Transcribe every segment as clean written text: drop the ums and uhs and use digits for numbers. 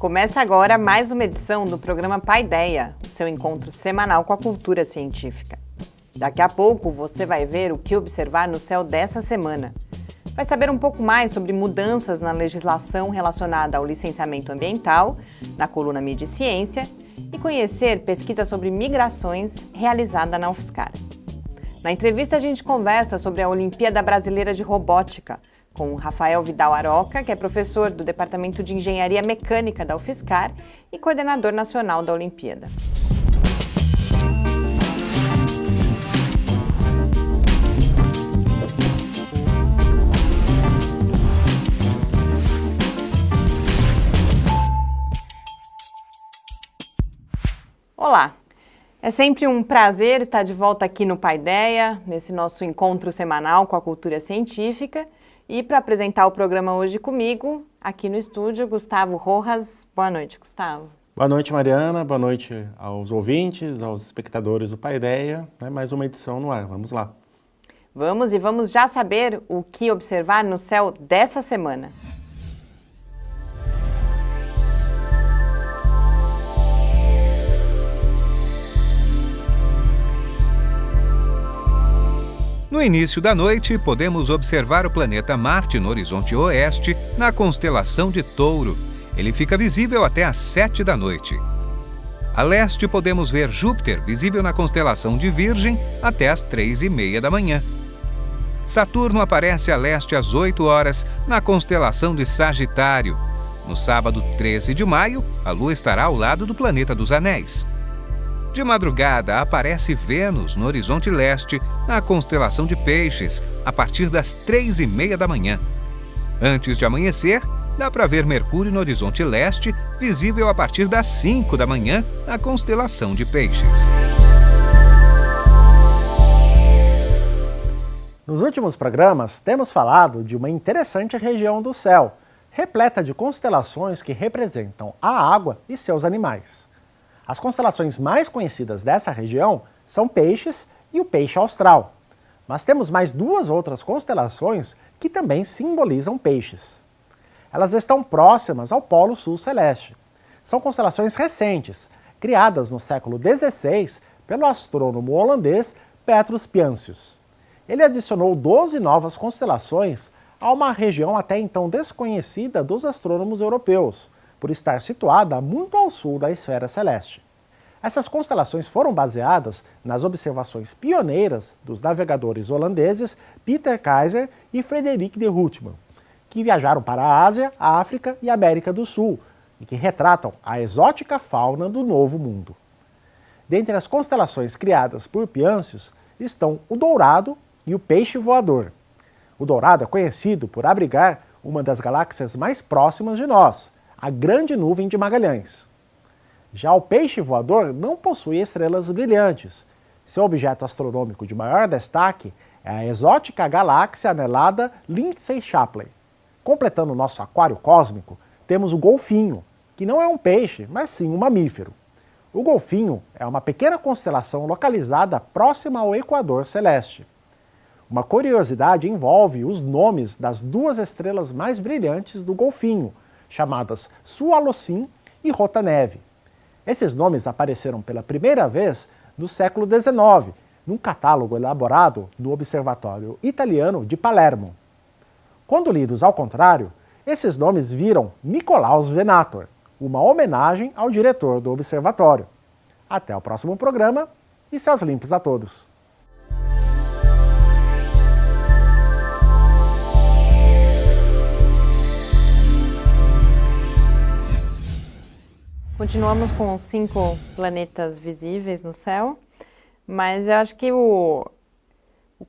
Começa agora mais uma edição do programa Paideia, o seu encontro semanal com a cultura científica. Daqui a pouco você vai ver o que observar no céu dessa semana. Vai saber um pouco mais sobre mudanças na legislação relacionada ao licenciamento ambiental, na coluna Mídia e Ciência, e conhecer pesquisa sobre migrações realizada na UFSCar. Na entrevista a gente conversa sobre a Olimpíada Brasileira de Robótica, com Rafael Vidal Aroca, que é professor do Departamento de Engenharia Mecânica da UFSCar e coordenador nacional da Olimpíada. Olá! É sempre um prazer estar de volta aqui no Paideia, nesse nosso encontro semanal com a cultura científica. E para apresentar o programa hoje comigo, aqui no estúdio, Gustavo Rojas. Boa noite, Gustavo. Boa noite, Mariana. Boa noite aos ouvintes, aos espectadores do Paideia. Mais uma edição no ar. Vamos lá. Vamos já saber o que observar no céu dessa semana. No início da noite, podemos observar o planeta Marte no horizonte oeste, na constelação de Touro. Ele fica visível até às 7 da noite. A leste, podemos ver Júpiter, visível na constelação de Virgem, até às 3h30 da manhã. Saturno aparece a leste às 8 horas, na constelação de Sagitário. No sábado 13 de maio, a Lua estará ao lado do planeta dos Anéis. De madrugada, aparece Vênus no horizonte leste, na constelação de Peixes, a partir das 3h30 da manhã. Antes de amanhecer, dá para ver Mercúrio no horizonte leste, visível a partir das 5 da manhã, na constelação de Peixes. Nos últimos programas, temos falado de uma interessante região do céu, repleta de constelações que representam a água e seus animais. As constelações mais conhecidas dessa região são Peixes e o Peixe Austral. Mas temos mais duas outras constelações que também simbolizam peixes. Elas estão próximas ao Polo Sul Celeste. São constelações recentes, criadas no século XVI pelo astrônomo holandês Petrus Piancius. Ele adicionou 12 novas constelações a uma região até então desconhecida dos astrônomos europeus, por estar situada muito ao sul da esfera celeste. Essas constelações foram baseadas nas observações pioneiras dos navegadores holandeses Peter Kaiser e Frederik de Ruijten, que viajaram para a Ásia, a África e a América do Sul, e que retratam a exótica fauna do Novo Mundo. Dentre as constelações criadas por Piancius estão o Dourado e o Peixe Voador. O Dourado é conhecido por abrigar uma das galáxias mais próximas de nós, a Grande Nuvem de Magalhães. Já o Peixe Voador não possui estrelas brilhantes. Seu objeto astronômico de maior destaque é a exótica galáxia anelada Lindsay Shapley. Completando o nosso aquário cósmico, temos o Golfinho, que não é um peixe, mas sim um mamífero. O Golfinho é uma pequena constelação localizada próxima ao Equador Celeste. Uma curiosidade envolve os nomes das duas estrelas mais brilhantes do Golfinho, chamadas Sualocin e Rota-Neve. Esses nomes apareceram pela primeira vez no século XIX, num catálogo elaborado no Observatório Italiano de Palermo. Quando lidos ao contrário, esses nomes viram Nicolaus Venator, uma homenagem ao diretor do observatório. Até o próximo programa e céus limpos a todos! Continuamos com os 5 planetas visíveis no céu, mas eu acho que o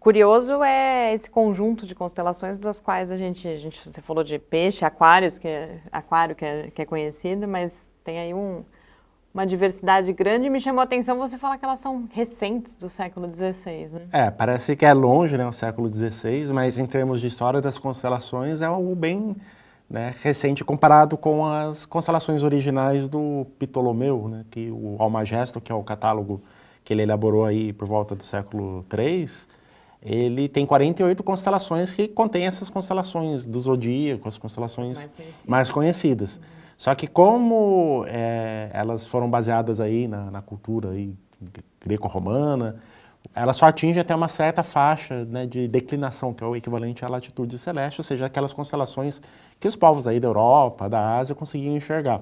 curioso é esse conjunto de constelações das quais você falou de peixe, aquário que é conhecido, mas tem aí uma diversidade grande. Me chamou a atenção você falar que elas são recentes do século XVI, né? Parece que é longe, né, o século XVI, mas em termos de história das constelações é algo bem recente comparado com as constelações originais do Ptolomeu, que o Almagesto, que é o catálogo que ele elaborou aí por volta do século III, ele tem 48 constelações que contêm essas constelações do zodíaco, as constelações mais conhecidas. Só que como elas foram baseadas aí na cultura aí greco-romana, elas só atingem até uma certa faixa, né, de declinação, que é o equivalente à latitude celeste, ou seja, aquelas constelações que os povos aí da Europa, da Ásia conseguiam enxergar,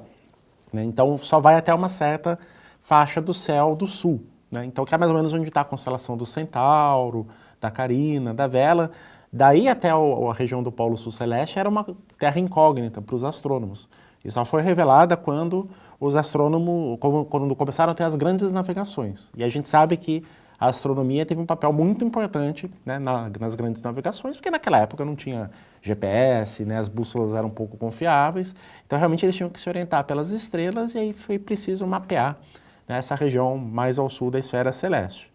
né? Então só vai até uma certa faixa do céu do sul, né? Então que é mais ou menos onde está a constelação do Centauro, da Carina, da Vela. Daí até a região do Polo Sul Celeste era uma terra incógnita para os astrônomos. E só foi revelada quando os astrônomos, quando começaram a ter as grandes navegações. E a gente sabe que a astronomia teve um papel muito importante, né, nas grandes navegações, porque naquela época não tinha GPS, né, as bússolas eram pouco confiáveis, então realmente eles tinham que se orientar pelas estrelas e aí foi preciso mapear, né, essa região mais ao sul da esfera celeste.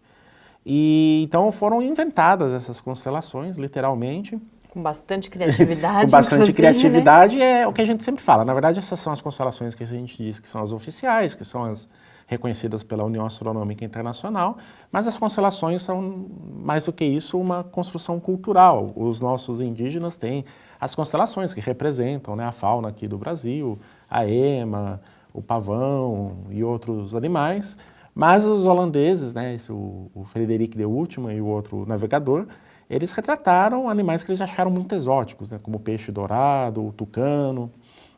E então foram inventadas essas constelações, literalmente. Com bastante criatividade. Com bastante criatividade, né? É o que a gente sempre fala. Na verdade, essas são as constelações que a gente diz que são as oficiais, que são as reconhecidas pela União Astronômica Internacional, mas as constelações são, mais do que isso, uma construção cultural. Os nossos indígenas têm as constelações que representam, né, a fauna aqui do Brasil, a ema, o pavão e outros animais, mas os holandeses, né, o Frederik de Ultima e o outro navegador, eles retrataram animais que eles acharam muito exóticos, né, como o peixe dourado, o tucano,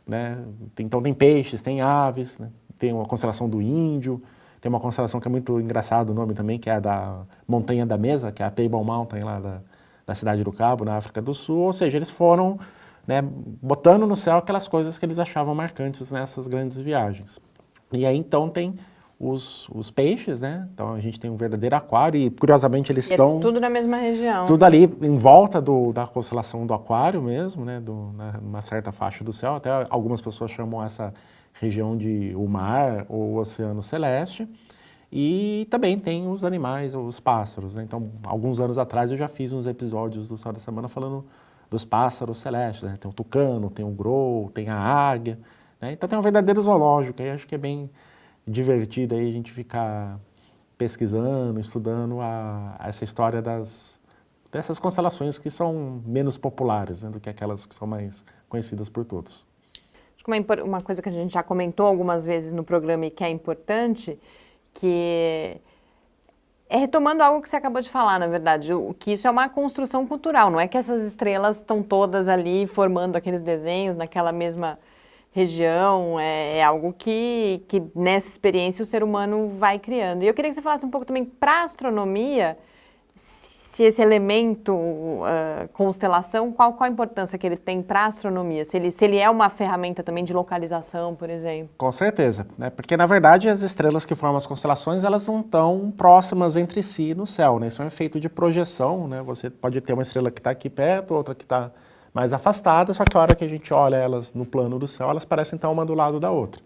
né, então tem peixes, tem aves, né, tem uma constelação do Índio, tem uma constelação que é muito engraçado o nome também, que é a da Montanha da Mesa, que é a Table Mountain lá da Cidade do Cabo, na África do Sul, ou seja, eles foram, né, botando no céu aquelas coisas que eles achavam marcantes nessas grandes viagens. E aí então tem os peixes, né? Então a gente tem um verdadeiro aquário e curiosamente eles estão... tudo na mesma região. Tudo ali em volta da constelação do aquário mesmo, né? Numa certa faixa do céu, até algumas pessoas chamam essa região de o mar ou o oceano celeste. E também tem os animais, os pássaros, né? Então, alguns anos atrás eu já fiz uns episódios do Céu da Semana falando dos pássaros celestes, né? Tem o tucano, tem o grou, tem a águia, né? Então tem um verdadeiro zoológico, aí acho que é bem divertido aí a gente ficar pesquisando, estudando essa história dessas constelações que são menos populares, né, do que aquelas que são mais conhecidas por todos. Acho que uma coisa que a gente já comentou algumas vezes no programa e que é importante, que é retomando algo que você acabou de falar, na verdade, que isso é uma construção cultural, não é que essas estrelas estão todas ali formando aqueles desenhos naquela mesma região, é algo que nessa experiência o ser humano vai criando. E eu queria que você falasse um pouco também para a astronomia, se esse elemento constelação, qual a importância que ele tem para a astronomia? Se ele é uma ferramenta também de localização, por exemplo? Com certeza, né? Porque na verdade as estrelas que formam as constelações, elas não estão próximas entre si no céu, né? Isso é um efeito de projeção, né? Você pode ter uma estrela que está aqui perto, outra que está mais afastada, só que a hora que a gente olha elas no plano do céu, elas parecem estar uma do lado da outra.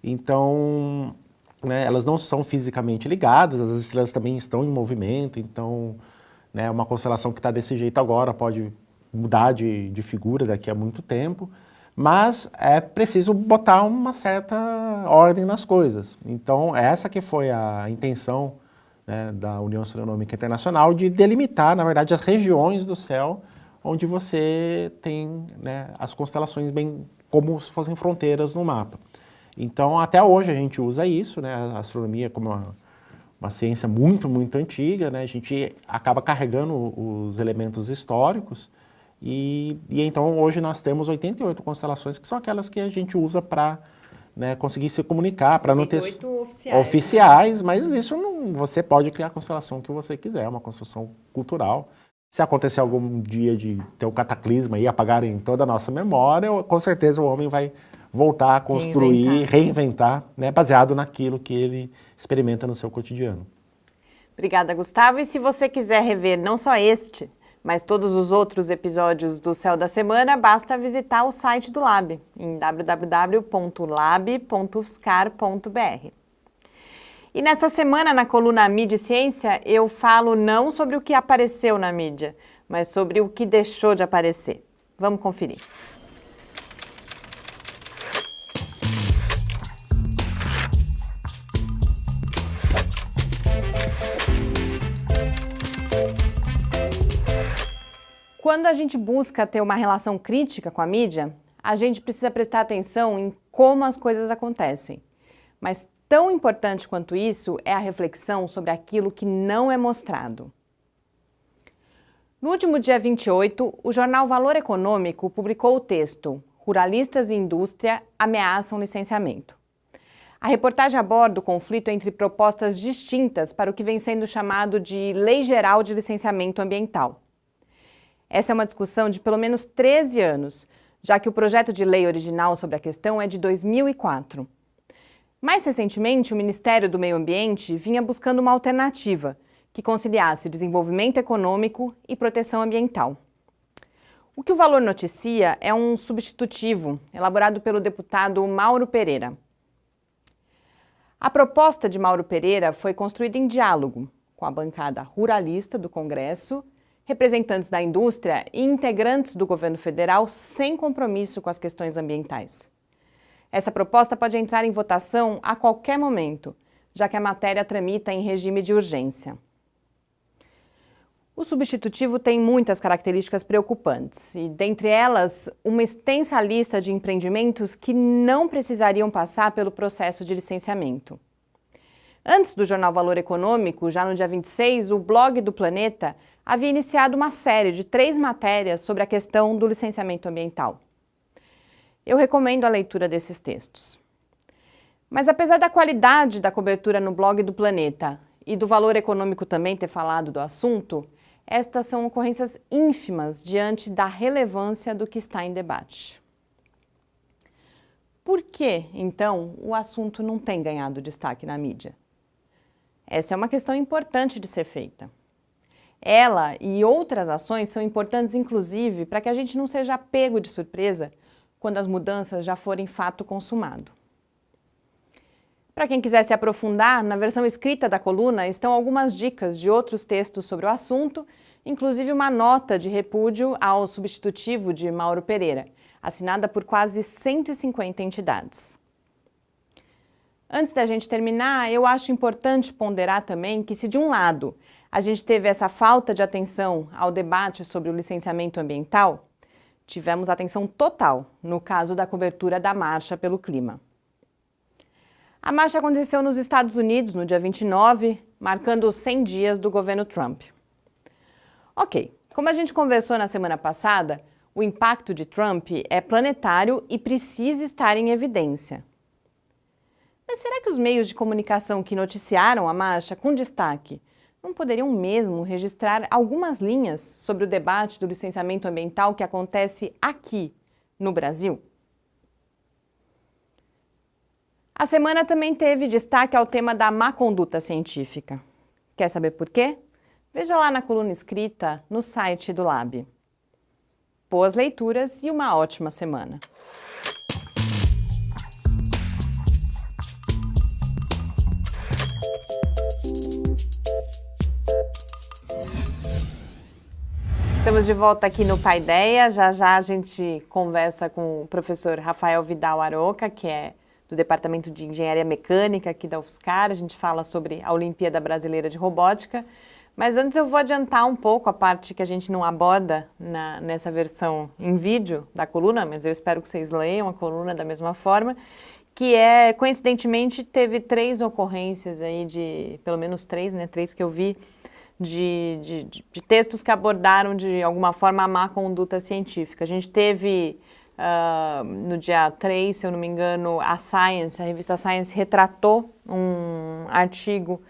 Então, né, elas não são fisicamente ligadas, as estrelas também estão em movimento, então, né, uma constelação que está desse jeito agora pode mudar de figura daqui a muito tempo, mas é preciso botar uma certa ordem nas coisas. Então, essa que foi a intenção, né, da União Astronômica Internacional de delimitar, na verdade, as regiões do céu onde você tem, né, as constelações bem como se fossem fronteiras no mapa. Então, até hoje a gente usa isso, né, a astronomia como uma ciência muito, muito antiga, né, a gente acaba carregando os elementos históricos e então hoje nós temos 88 constelações que são aquelas que a gente usa para, né, conseguir se comunicar, para não ter oficiais, mas isso não, você pode criar a constelação que você quiser, é uma construção cultural. Se acontecer algum dia de ter um cataclisma e apagarem toda a nossa memória, com certeza o homem vai voltar a construir, reinventar, né, baseado naquilo que ele experimenta no seu cotidiano. Obrigada, Gustavo. E se você quiser rever não só este, mas todos os outros episódios do Céu da Semana, basta visitar o site do Lab, em www.lab.ufscar.br. E nessa semana, na coluna Mídia e Ciência, eu falo não sobre o que apareceu na mídia, mas sobre o que deixou de aparecer. Vamos conferir. Quando a gente busca ter uma relação crítica com a mídia, a gente precisa prestar atenção em como as coisas acontecem. Mas tão importante quanto isso é a reflexão sobre aquilo que não é mostrado. No último dia 28, o jornal Valor Econômico publicou o texto Ruralistas e Indústria ameaçam licenciamento. A reportagem aborda o conflito entre propostas distintas para o que vem sendo chamado de Lei Geral de Licenciamento Ambiental. Essa é uma discussão de pelo menos 13 anos, já que o projeto de lei original sobre a questão é de 2004. Mais recentemente, o Ministério do Meio Ambiente vinha buscando uma alternativa que conciliasse desenvolvimento econômico e proteção ambiental. O que o Valor noticia é um substitutivo elaborado pelo deputado Mauro Pereira. A proposta de Mauro Pereira foi construída em diálogo com a bancada ruralista do Congresso, representantes da indústria e integrantes do governo federal sem compromisso com as questões ambientais. Essa proposta pode entrar em votação a qualquer momento, já que a matéria tramita em regime de urgência. O substitutivo tem muitas características preocupantes e, dentre elas, uma extensa lista de empreendimentos que não precisariam passar pelo processo de licenciamento. Antes do jornal Valor Econômico, já no dia 26, o blog do Planeta havia iniciado uma série de 3 matérias sobre a questão do licenciamento ambiental. Eu recomendo a leitura desses textos. Mas apesar da qualidade da cobertura no blog do Planeta e do Valor Econômico também ter falado do assunto, estas são ocorrências ínfimas diante da relevância do que está em debate. Por que, então, o assunto não tem ganhado destaque na mídia? Essa é uma questão importante de ser feita. Ela e outras ações são importantes, inclusive, para que a gente não seja pego de surpresa quando as mudanças já forem fato consumado. Para quem quiser se aprofundar, na versão escrita da coluna estão algumas dicas de outros textos sobre o assunto, inclusive uma nota de repúdio ao substitutivo de Mauro Pereira, assinada por quase 150 entidades. Antes da gente terminar, eu acho importante ponderar também que se de um lado a gente teve essa falta de atenção ao debate sobre o licenciamento ambiental, tivemos atenção total no caso da cobertura da Marcha pelo Clima. A marcha aconteceu nos Estados Unidos no dia 29, marcando os 100 dias do governo Trump. Ok, como a gente conversou na semana passada, o impacto de Trump é planetário e precisa estar em evidência. Mas será que os meios de comunicação que noticiaram a marcha com destaque não poderiam mesmo registrar algumas linhas sobre o debate do licenciamento ambiental que acontece aqui, no Brasil? A semana também teve destaque ao tema da má conduta científica. Quer saber por quê? Veja lá na coluna escrita no site do Lab. Boas leituras e uma ótima semana! Estamos de volta aqui no Paideia. Já já a gente conversa com o professor Rafael Vidal Aroca, que é do Departamento de Engenharia Mecânica aqui da UFSCar. A gente fala sobre a Olimpíada Brasileira de Robótica. Mas antes eu vou adiantar um pouco a parte que a gente não aborda nessa versão em vídeo da coluna, mas eu espero que vocês leiam a coluna da mesma forma, que é, coincidentemente, teve 3 ocorrências aí de, pelo menos 3, né, 3 que eu vi, de textos que abordaram de alguma forma a má conduta científica. A gente teve no dia 3, se eu não me engano, a revista Science retratou um artigo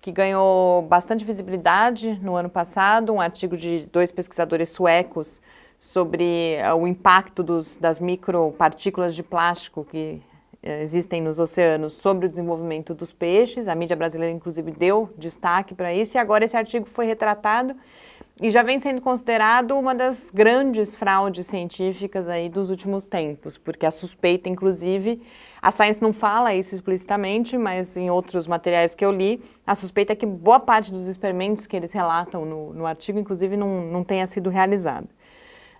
que ganhou bastante visibilidade no ano passado, um artigo de 2 pesquisadores suecos sobre o impacto das micropartículas de plástico que existem nos oceanos sobre o desenvolvimento dos peixes. A mídia brasileira, inclusive, deu destaque para isso, e agora esse artigo foi retratado e já vem sendo considerado uma das grandes fraudes científicas aí dos últimos tempos, porque a suspeita, inclusive, a Science não fala isso explicitamente, mas em outros materiais que eu li, a suspeita é que boa parte dos experimentos que eles relatam no artigo, inclusive, não tenha sido realizada.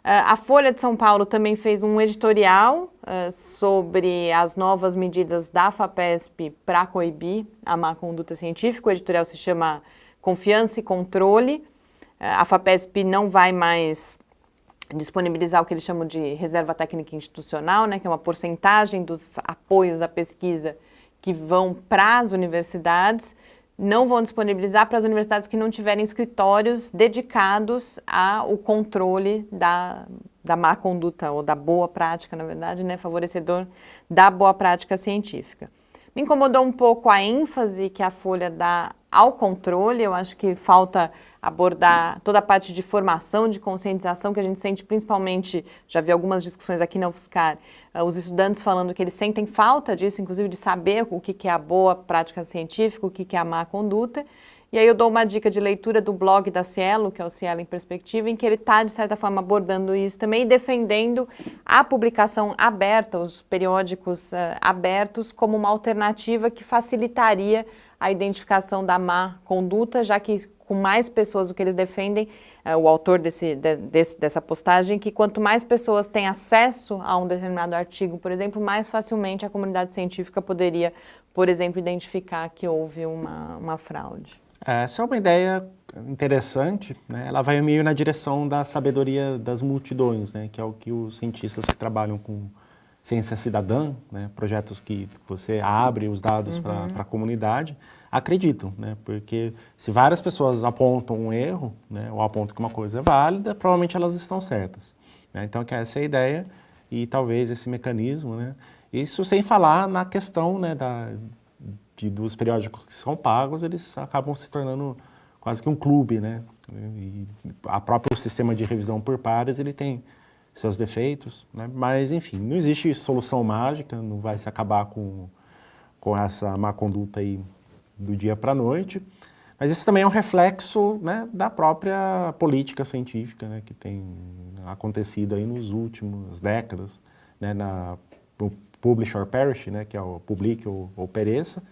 A Folha de São Paulo também fez um editorial sobre as novas medidas da FAPESP para coibir a má conduta científica. O editorial se chama Confiança e Controle. A FAPESP não vai mais disponibilizar o que eles chamam de reserva técnica institucional, né, que é uma porcentagem dos apoios à pesquisa que vão para as universidades, não vão disponibilizar para as universidades que não tiverem escritórios dedicados ao controle da má conduta, ou da boa prática, na verdade, né, favorecedor da boa prática científica. Me incomodou um pouco a ênfase que a Folha dá ao controle. Eu acho que falta abordar toda a parte de formação, de conscientização, que a gente sente principalmente, já vi algumas discussões aqui na UFSCar, os estudantes falando que eles sentem falta disso, inclusive de saber o que é a boa prática científica, o que é a má conduta. E aí eu dou uma dica de leitura do blog da Cielo, que é o Cielo em Perspectiva, em que ele está, de certa forma, abordando isso também e defendendo a publicação aberta, os periódicos abertos, como uma alternativa que facilitaria a identificação da má conduta, já que com mais pessoas, o que eles defendem, o autor dessa postagem, que quanto mais pessoas têm acesso a um determinado artigo, por exemplo, mais facilmente a comunidade científica poderia, por exemplo, identificar que houve uma fraude. Essa é uma ideia interessante, né? Ela vai meio na direção da sabedoria das multidões, né? Que é o que os cientistas que trabalham com ciência cidadã, né? Projetos que você abre os dados para a comunidade, acreditam, né? Porque se várias pessoas apontam um erro, né? Ou apontam que uma coisa é válida, provavelmente elas estão certas, né? Então, que essa é a ideia e talvez esse mecanismo, né? Isso sem falar na questão, né, dos periódicos que são pagos, eles acabam se tornando quase que um clube, né? E a próprio sistema de revisão por pares, ele tem seus defeitos, né? Mas, enfim, não existe solução mágica, não vai se acabar com essa má conduta aí do dia para a noite, mas isso também é um reflexo, né, da própria política científica, né, que tem acontecido aí nos últimos décadas, né, no Publish or Perish, né, que é o publique ou pereça.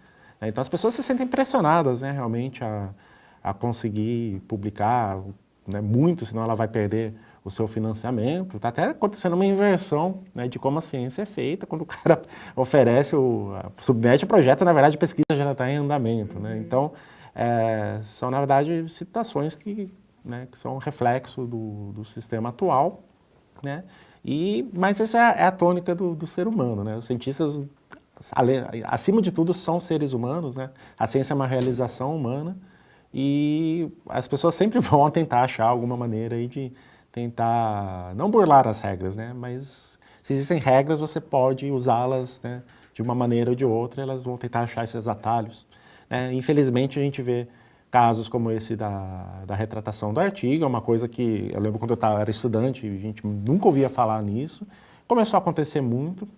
Então as pessoas se sentem pressionadas, né, realmente a conseguir publicar, né, muito, senão ela vai perder o seu financiamento. Está até acontecendo uma inversão, né, de como a ciência é feita, quando o cara oferece, submete o projeto, na verdade a pesquisa já está em andamento, né? Então, são, na verdade, situações que são reflexo do sistema atual, né? Mas essa é a tônica do ser humano, né? Os cientistas, acima de tudo, são seres humanos, né? A ciência é uma realização humana e as pessoas sempre vão tentar achar alguma maneira aí de tentar, não burlar as regras, né? Mas se existem regras, você pode usá-las, né, de uma maneira ou de outra, elas vão tentar achar esses atalhos, né? Infelizmente, a gente vê casos como esse da retratação do artigo, é uma coisa que eu lembro quando eu era estudante, a gente nunca ouvia falar nisso, começou a acontecer muito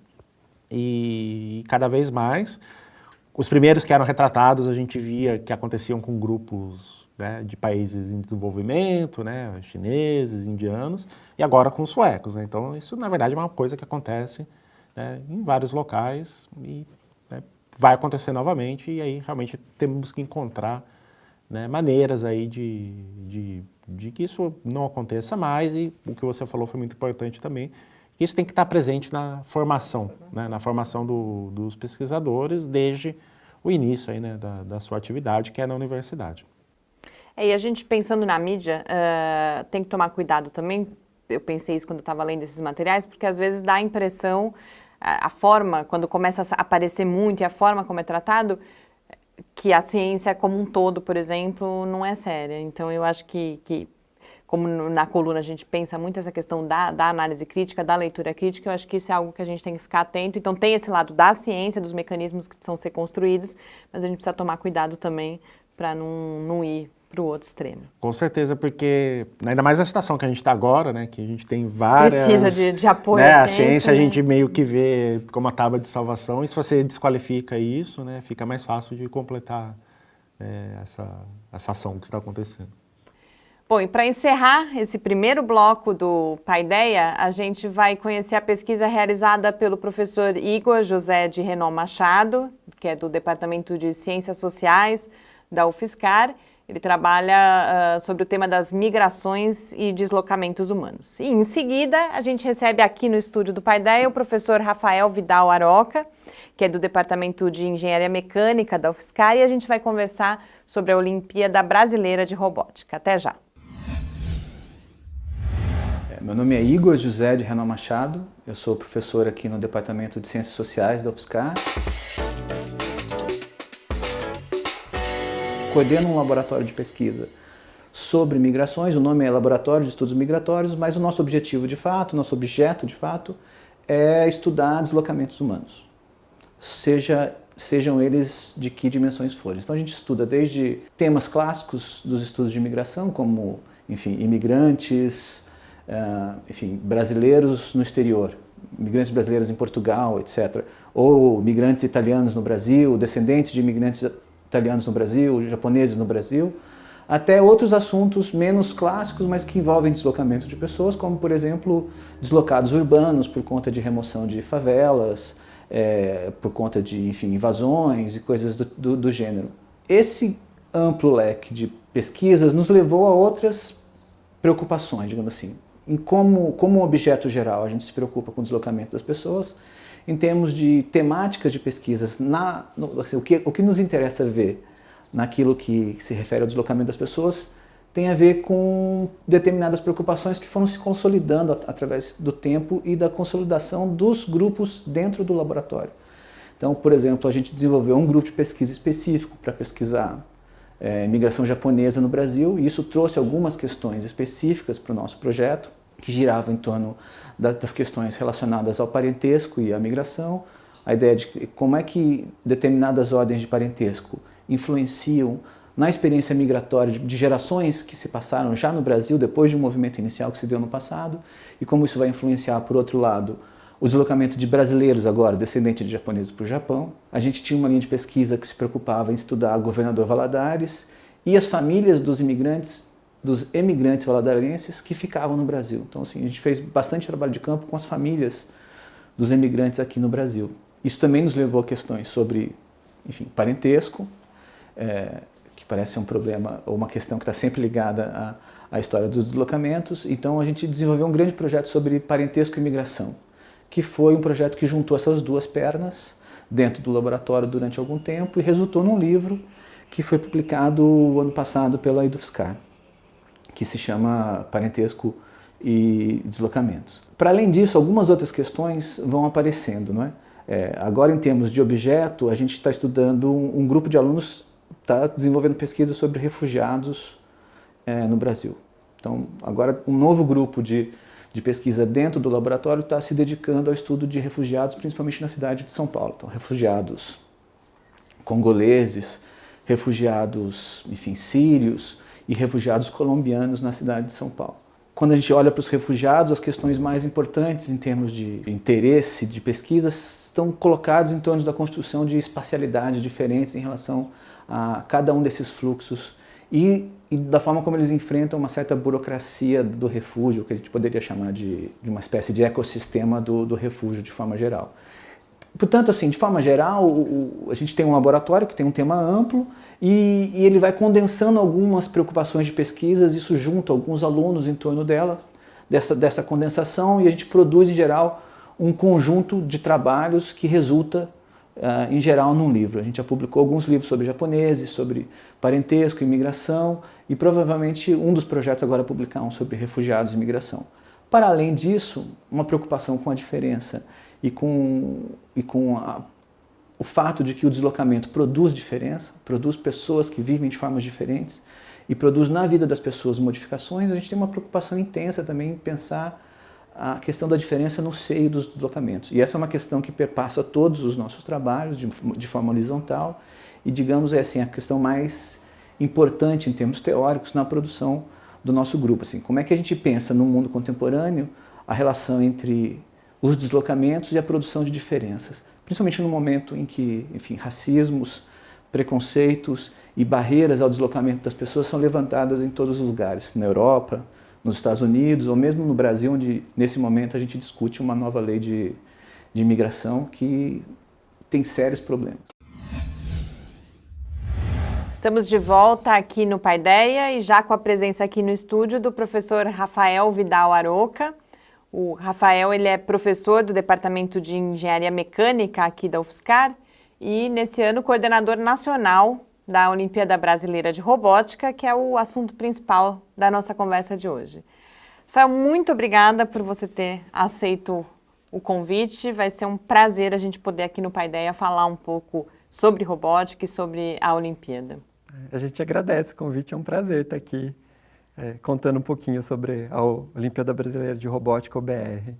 e cada vez mais. Os primeiros que eram retratados, a gente via que aconteciam com grupos, né, de países em desenvolvimento, né, chineses, indianos, e agora com os suecos, né? Então, isso, na verdade, é uma coisa que acontece, né, em vários locais e, né, vai acontecer novamente, e aí realmente temos que encontrar, né, maneiras aí de que isso não aconteça mais, e o que você falou foi muito importante também, que isso tem que estar presente na formação, né, na formação dos pesquisadores desde o início aí, né, da sua atividade, que é na universidade. E a gente, pensando na mídia, tem que tomar cuidado também, eu pensei isso quando eu estava lendo esses materiais, porque às vezes dá a impressão, a forma, quando começa a aparecer muito e a forma como é tratado, que a ciência como um todo, por exemplo, não é séria. Então eu acho que como na coluna a gente pensa muito essa questão da análise crítica, da leitura crítica, eu acho que isso é algo que a gente tem que ficar atento. Então tem esse lado da ciência, dos mecanismos que precisam ser construídos, mas a gente precisa tomar cuidado também para não ir para o outro extremo. Com certeza, porque ainda mais na situação que a gente está agora, né, que a gente tem várias... Precisa de apoio, né, à a ciência, né? a gente meio que vê como a tábua de salvação, e se você desqualifica isso, né, fica mais fácil de completar essa ação que está acontecendo. Bom, e para encerrar esse primeiro bloco do Paideia, a gente vai conhecer a pesquisa realizada pelo professor Igor José de Renan Machado, que é do Departamento de Ciências Sociais da UFSCar. Ele trabalha sobre o tema das migrações e deslocamentos humanos. E em seguida, a gente recebe aqui no estúdio do Paideia o professor Rafael Vidal Aroca, que é do Departamento de Engenharia Mecânica da UFSCar, e a gente vai conversar sobre a Olimpíada Brasileira de Robótica. Até já! Meu nome é Igor José de Renal Machado, eu sou professor aqui no Departamento de Ciências Sociais da UFSCar. Coordeno um laboratório de pesquisa sobre migrações, o nome é Laboratório de Estudos Migratórios, mas o nosso objetivo de fato, nosso objeto de fato, é estudar deslocamentos humanos, sejam eles de que dimensões forem. Então a gente estuda desde temas clássicos dos estudos de imigração, como, enfim, imigrantes, brasileiros no exterior, imigrantes brasileiros em Portugal, etc. Ou imigrantes italianos no Brasil, descendentes de imigrantes italianos no Brasil, japoneses no Brasil, até outros assuntos menos clássicos, mas que envolvem deslocamento de pessoas, como, por exemplo, deslocados urbanos por conta de remoção de favelas, por conta de, enfim, invasões e coisas do gênero. Esse amplo leque de pesquisas nos levou a outras preocupações, digamos assim. Em como um objeto geral a gente se preocupa com o deslocamento das pessoas, em termos de temáticas de pesquisas, o que nos interessa ver naquilo que se refere ao deslocamento das pessoas tem a ver com determinadas preocupações que foram se consolidando através do tempo e da consolidação dos grupos dentro do laboratório. Então, por exemplo, a gente desenvolveu um grupo de pesquisa específico para pesquisar imigração japonesa no Brasil, e isso trouxe algumas questões específicas para o nosso projeto, que giravam em torno das questões relacionadas ao parentesco e à migração, a ideia de como é que determinadas ordens de parentesco influenciam na experiência migratória de gerações que se passaram já no Brasil, depois de um movimento inicial que se deu no passado, e como isso vai influenciar, por outro lado, o deslocamento de brasileiros agora, descendentes de japoneses para o Japão. A gente tinha uma linha de pesquisa que se preocupava em estudar Governador Valadares e as famílias dos imigrantes, dos emigrantes valadarenses que ficavam no Brasil. Então, assim, a gente fez bastante trabalho de campo com as famílias dos emigrantes aqui no Brasil. Isso também nos levou a questões sobre, enfim, parentesco, que parece ser um problema ou uma questão que está sempre ligada à história dos deslocamentos. Então, a gente desenvolveu um grande projeto sobre parentesco e imigração, que foi um projeto que juntou essas duas pernas dentro do laboratório durante algum tempo e resultou num livro que foi publicado o ano passado pela UFSCar, que se chama Parentesco e Deslocamentos. Para além disso, algumas outras questões vão aparecendo, não é? Agora, em termos de objeto, a gente está estudando, um grupo de alunos está desenvolvendo pesquisa sobre refugiados no Brasil. Então, agora um novo grupo de pesquisa dentro do laboratório está se dedicando ao estudo de refugiados, principalmente na cidade de São Paulo. Então, refugiados congoleses, refugiados, enfim, sírios e refugiados colombianos na cidade de São Paulo. Quando a gente olha para os refugiados, as questões mais importantes em termos de interesse, de pesquisa, estão colocadas em torno da construção de espacialidades diferentes em relação a cada um desses fluxos e da forma como eles enfrentam uma certa burocracia do refúgio, que a gente poderia chamar de uma espécie de ecossistema do refúgio de forma geral. Portanto, assim, de forma geral, a gente tem um laboratório que tem um tema amplo e ele vai condensando algumas preocupações de pesquisas, isso junta alguns alunos em torno delas, dessa condensação, e a gente produz, em geral, um conjunto de trabalhos que resulta, em geral, num livro. A gente já publicou alguns livros sobre japoneses, sobre parentesco, imigração, e provavelmente um dos projetos agora é publicar um sobre refugiados e imigração. Para além disso, uma preocupação com a diferença e com o fato de que o deslocamento produz diferença, produz pessoas que vivem de formas diferentes e produz na vida das pessoas modificações. A gente tem uma preocupação intensa também em pensar a questão da diferença no seio dos deslocamentos. E essa é uma questão que perpassa todos os nossos trabalhos de forma horizontal e, digamos, é assim, a questão mais importante em termos teóricos na produção do nosso grupo. Assim, como é que a gente pensa no mundo contemporâneo a relação entre os deslocamentos e a produção de diferenças, principalmente no momento em que, enfim, racismos, preconceitos e barreiras ao deslocamento das pessoas são levantadas em todos os lugares, na Europa, nos Estados Unidos ou mesmo no Brasil, onde nesse momento a gente discute uma nova lei de imigração que tem sérios problemas. Estamos de volta aqui no Paideia e já com a presença aqui no estúdio do professor Rafael Vidal Aroca. O Rafael, ele é professor do Departamento de Engenharia Mecânica aqui da UFSCar e, nesse ano, coordenador nacional da Olimpíada Brasileira de Robótica, que é o assunto principal da nossa conversa de hoje. Rafael, muito obrigada por você ter aceito o convite. Vai ser um prazer a gente poder aqui no Paideia falar um pouco sobre robótica e sobre a Olimpíada. A gente agradece o convite, é um prazer estar aqui contando um pouquinho sobre a Olimpíada Brasileira de Robótica, OBR.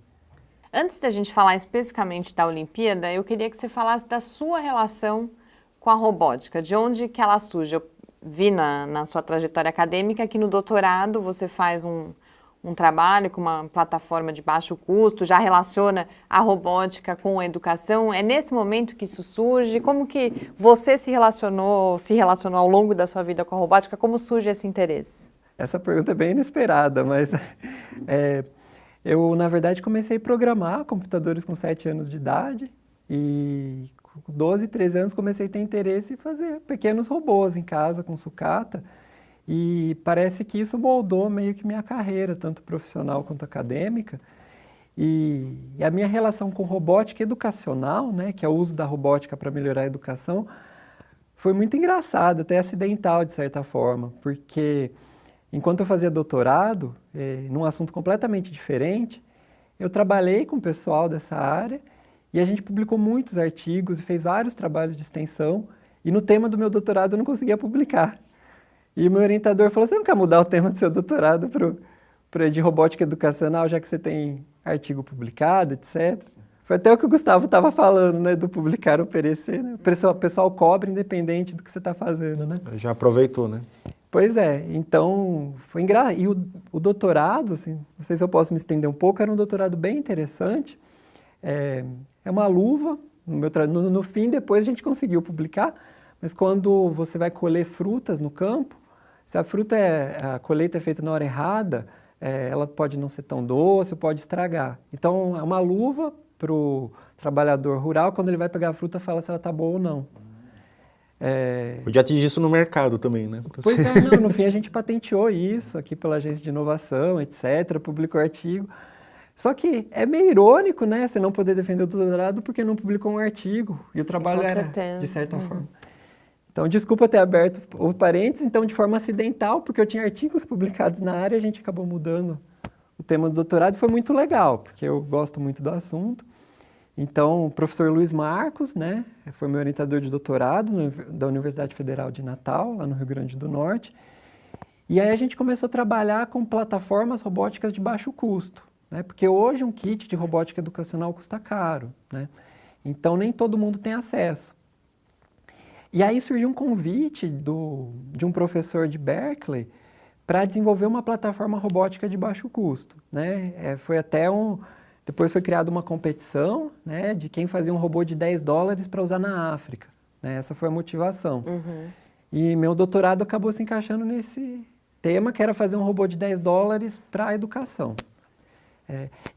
Antes da gente falar especificamente da Olimpíada, eu queria que você falasse da sua relação com a robótica, de onde que ela surge. Eu vi na sua trajetória acadêmica que no doutorado você faz um trabalho com uma plataforma de baixo custo, já relaciona a robótica com a educação. É nesse momento que isso surge? Como que você se relacionou ao longo da sua vida com a robótica? Como surge esse interesse? Essa pergunta é bem inesperada, mas eu, na verdade, comecei a programar computadores com 7 anos de idade e com 12, 13 anos comecei a ter interesse em fazer pequenos robôs em casa com sucata. E parece que isso moldou meio que minha carreira, tanto profissional quanto acadêmica. E a minha relação com robótica educacional, né, que é o uso da robótica para melhorar a educação, foi muito engraçada, até acidental de certa forma, porque enquanto eu fazia doutorado, num assunto completamente diferente, eu trabalhei com o pessoal dessa área e a gente publicou muitos artigos e fez vários trabalhos de extensão, e no tema do meu doutorado eu não conseguia publicar. E o meu orientador falou, você não quer mudar o tema do seu doutorado de robótica educacional, já que você tem artigo publicado, etc. Foi até o que o Gustavo estava falando, né, do publicar ou perecer, né? O pessoal cobra independente do que você está fazendo, né? Já aproveitou, né? Pois é, então foi engraçado. E o doutorado, assim, não sei se eu posso me estender um pouco, era um doutorado bem interessante. É uma luva, no fim depois a gente conseguiu publicar, mas quando você vai colher frutas no campo, se a colheita é feita na hora errada, ela pode não ser tão doce, pode estragar. Então, é uma luva para o trabalhador rural, quando ele vai pegar a fruta, fala se ela está boa ou não. Podia atingir isso no mercado também, né? Pois é, não, no fim a gente patenteou isso aqui pela agência de inovação, etc., publicou artigo. Só que é meio irônico, né, você não poder defender o doutorado porque não publicou um artigo, e o trabalho era, de certa forma. Então, desculpa ter aberto os parênteses, então, de forma acidental, porque eu tinha artigos publicados na área, a gente acabou mudando o tema do doutorado, e foi muito legal, porque eu gosto muito do assunto. Então, o professor Luiz Marcos, né, foi meu orientador de doutorado da Universidade Federal de Natal, lá no Rio Grande do Norte, e aí a gente começou a trabalhar com plataformas robóticas de baixo custo, né, porque hoje um kit de robótica educacional custa caro, né, então nem todo mundo tem acesso. E aí surgiu um convite de um professor de Berkeley para desenvolver uma plataforma robótica de baixo custo, né? Depois foi criada uma competição, né, de quem fazia um robô de $10 para usar na África, né? Essa foi a motivação. E meu doutorado acabou se encaixando nesse tema, que era fazer um robô de $10 para a educação.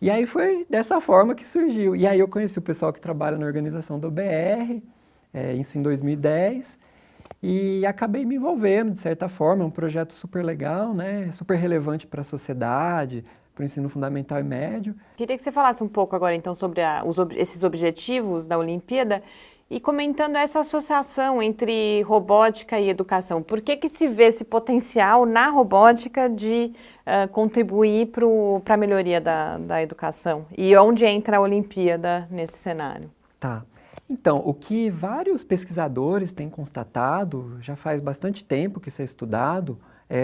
E aí foi dessa forma que surgiu. E aí eu conheci o pessoal que trabalha na organização do OBR, isso em 2010, e acabei me envolvendo, de certa forma, é um projeto super legal, né, super relevante para a sociedade, para o ensino fundamental e médio. Queria que você falasse um pouco agora, então, sobre esses objetivos da Olimpíada e comentando essa associação entre robótica e educação. Por que se vê esse potencial na robótica de contribuir para a melhoria da educação? E onde entra a Olimpíada nesse cenário? Tá. Então, o que vários pesquisadores têm constatado, já faz bastante tempo que isso é estudado,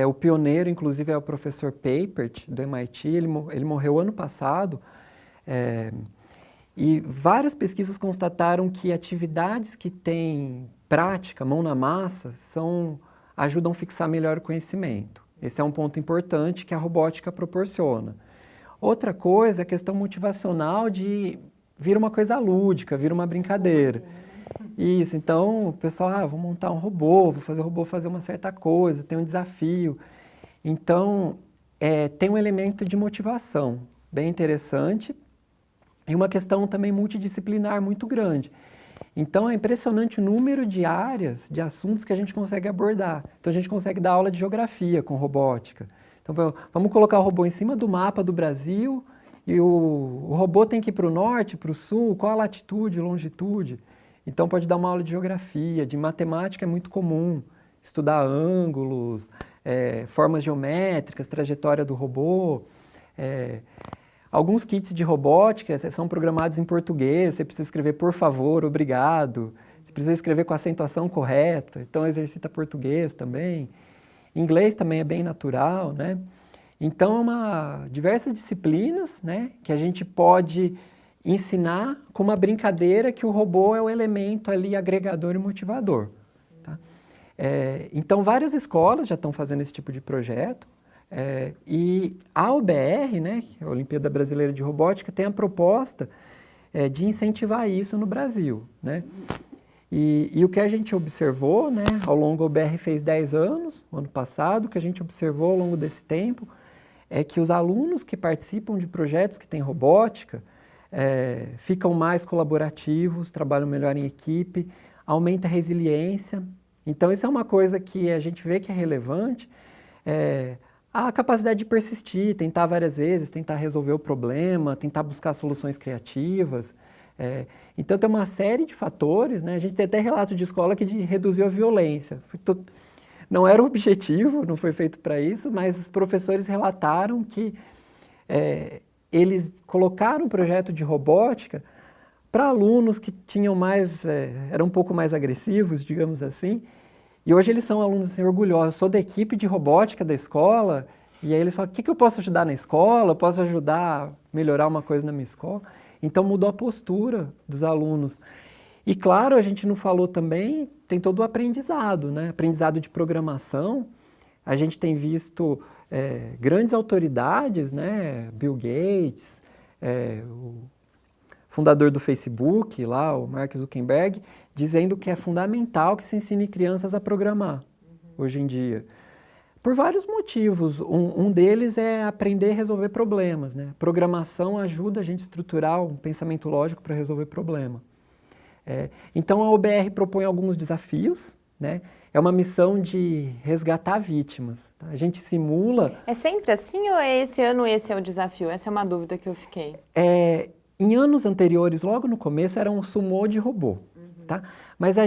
o pioneiro, inclusive, é o professor Papert, do MIT, ele morreu ano passado, e várias pesquisas constataram que atividades que têm prática, mão na massa, ajudam a fixar melhor o conhecimento. Esse é um ponto importante que a robótica proporciona. Outra coisa é a questão motivacional de vir uma coisa lúdica, vir uma brincadeira. Isso, então o pessoal, vou montar um robô, vou fazer o robô fazer uma certa coisa, tem um desafio. Então, tem um elemento de motivação bem interessante e uma questão também multidisciplinar muito grande. Então, é impressionante o número de áreas, de assuntos que a gente consegue abordar. Então, a gente consegue dar aula de geografia com robótica. Então, vamos colocar o robô em cima do mapa do Brasil e o robô tem que ir para o norte, para o sul, qual a latitude, longitude. Então, pode dar uma aula de geografia, de matemática é muito comum, estudar ângulos, formas geométricas, trajetória do robô. Alguns kits de robótica são programados em português, você precisa escrever por favor, obrigado, você precisa escrever com a acentuação correta, então exercita português também. Inglês também é bem natural, né? Então, diversas disciplinas, né, que a gente pode ensinar com uma brincadeira que o robô é o elemento ali agregador e motivador. Tá? Então, várias escolas já estão fazendo esse tipo de projeto. E a UBR, né, a Olimpíada Brasileira de Robótica, tem a proposta de incentivar isso no Brasil, né? E o que a gente observou, né, ao longo, a UBR fez 10 anos, o ano passado, o que a gente observou ao longo desse tempo é que os alunos que participam de projetos que têm robótica ficam mais colaborativos, trabalham melhor em equipe, aumenta a resiliência. Então, isso é uma coisa que a gente vê que é relevante. A capacidade de persistir, tentar várias vezes, tentar resolver o problema, tentar buscar soluções criativas. Então, tem uma série de fatores, né? A gente tem até relato de escola que reduziu a violência. Não era o objetivo, não foi feito para isso, mas os professores relataram que eles colocaram um projeto de robótica para alunos que tinham eram um pouco mais agressivos, digamos assim. E hoje eles são alunos assim, orgulhosos. Eu sou da equipe de robótica da escola, e aí eles falam, o que eu posso ajudar na escola? Eu posso ajudar a melhorar uma coisa na minha escola? Então mudou a postura dos alunos. E claro, a gente não falou também, tem todo o aprendizado, né? Aprendizado de programação. A gente tem visto grandes autoridades, né? Bill Gates, o fundador do Facebook, lá, o Mark Zuckerberg, dizendo que é fundamental que se ensine crianças a programar hoje em dia. Por vários motivos. Um deles é aprender a resolver problemas, né? Programação ajuda a gente a estruturar um pensamento lógico para resolver problema. Então, a UBR propõe alguns desafios, né? É uma missão de resgatar vítimas. Tá? A gente simula... É sempre assim ou esse ano esse é o desafio? Essa é uma dúvida que eu fiquei. Em anos anteriores, logo no começo, era um sumô de robô. Tá? Mas a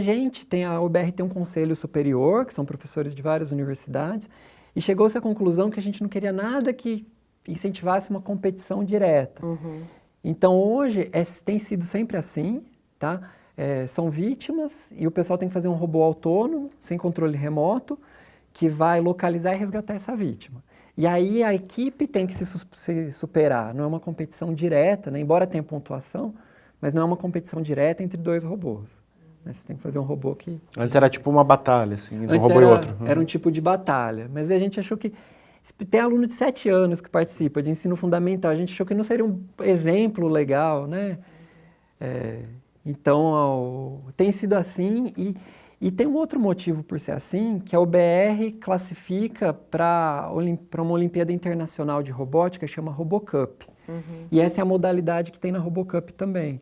UBR tem um conselho superior, que são professores de várias universidades, e chegou-se à conclusão que a gente não queria nada que incentivasse uma competição direta. Então, hoje, tem sido sempre assim, tá? São vítimas e o pessoal tem que fazer um robô autônomo, sem controle remoto, que vai localizar e resgatar essa vítima. E aí a equipe tem que se superar, não é uma competição direta, né? Embora tenha pontuação, mas não é uma competição direta entre dois robôs. Você tem que fazer um robô que... Antes era tipo uma batalha, assim, entre um Antes robô e outro. Era um tipo de batalha, mas a gente achou que... Tem aluno de 7 anos que participa de ensino fundamental, a gente achou que não seria um exemplo legal, né? Então, tem sido assim e tem um outro motivo por ser assim, que a UBR classifica para uma Olimpíada Internacional de Robótica, chama RoboCup. E essa é a modalidade que tem na RoboCup também.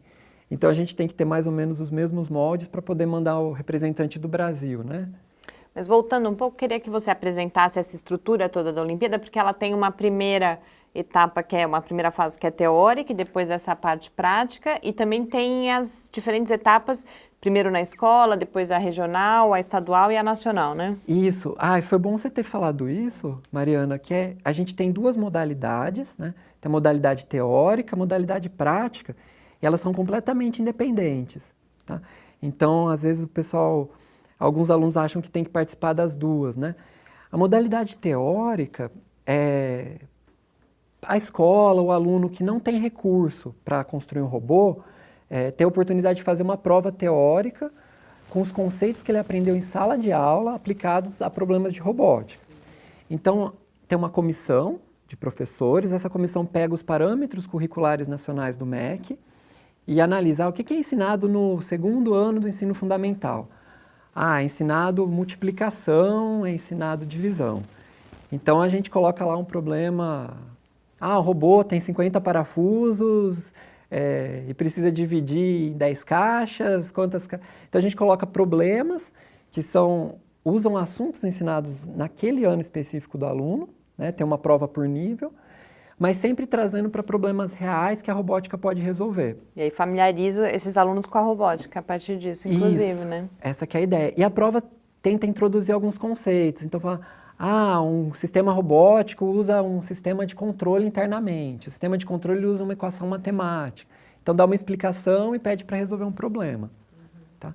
Então, a gente tem que ter mais ou menos os mesmos moldes para poder mandar o representante do Brasil, né? Mas voltando um pouco, queria que você apresentasse essa estrutura toda da Olimpíada, porque ela tem uma primeira etapa, que é uma primeira fase que é teórica, e depois essa parte prática, e também tem as diferentes etapas, primeiro na escola, depois a regional, a estadual e a nacional, né? Isso. Foi bom você ter falado isso, Mariana, que a gente tem 2 modalidades, né? Tem a modalidade teórica, a modalidade prática, e elas são completamente independentes, tá? Então, às vezes alguns alunos acham que tem que participar das 2, né? A modalidade teórica é a escola, o aluno que não tem recurso para construir um robô, ter a oportunidade de fazer uma prova teórica com os conceitos que ele aprendeu em sala de aula aplicados a problemas de robótica. Então, tem uma comissão de professores, essa comissão pega os parâmetros curriculares nacionais do MEC e analisa o que é ensinado no 2º ano do ensino fundamental. É ensinado multiplicação, é ensinado divisão. Então, a gente coloca lá um problema... o robô tem 50 parafusos e precisa dividir em 10 caixas, Então, a gente coloca problemas que usam assuntos ensinados naquele ano específico do aluno, né? Tem uma prova por nível, mas sempre trazendo para problemas reais que a robótica pode resolver. E aí familiarizo esses alunos com a robótica a partir disso, inclusive, Isso, né? Essa que é a ideia. E a prova tenta introduzir alguns conceitos. Então, fala, um sistema robótico usa um sistema de controle internamente, o sistema de controle usa uma equação matemática. Então dá uma explicação e pede para resolver um problema. Tá?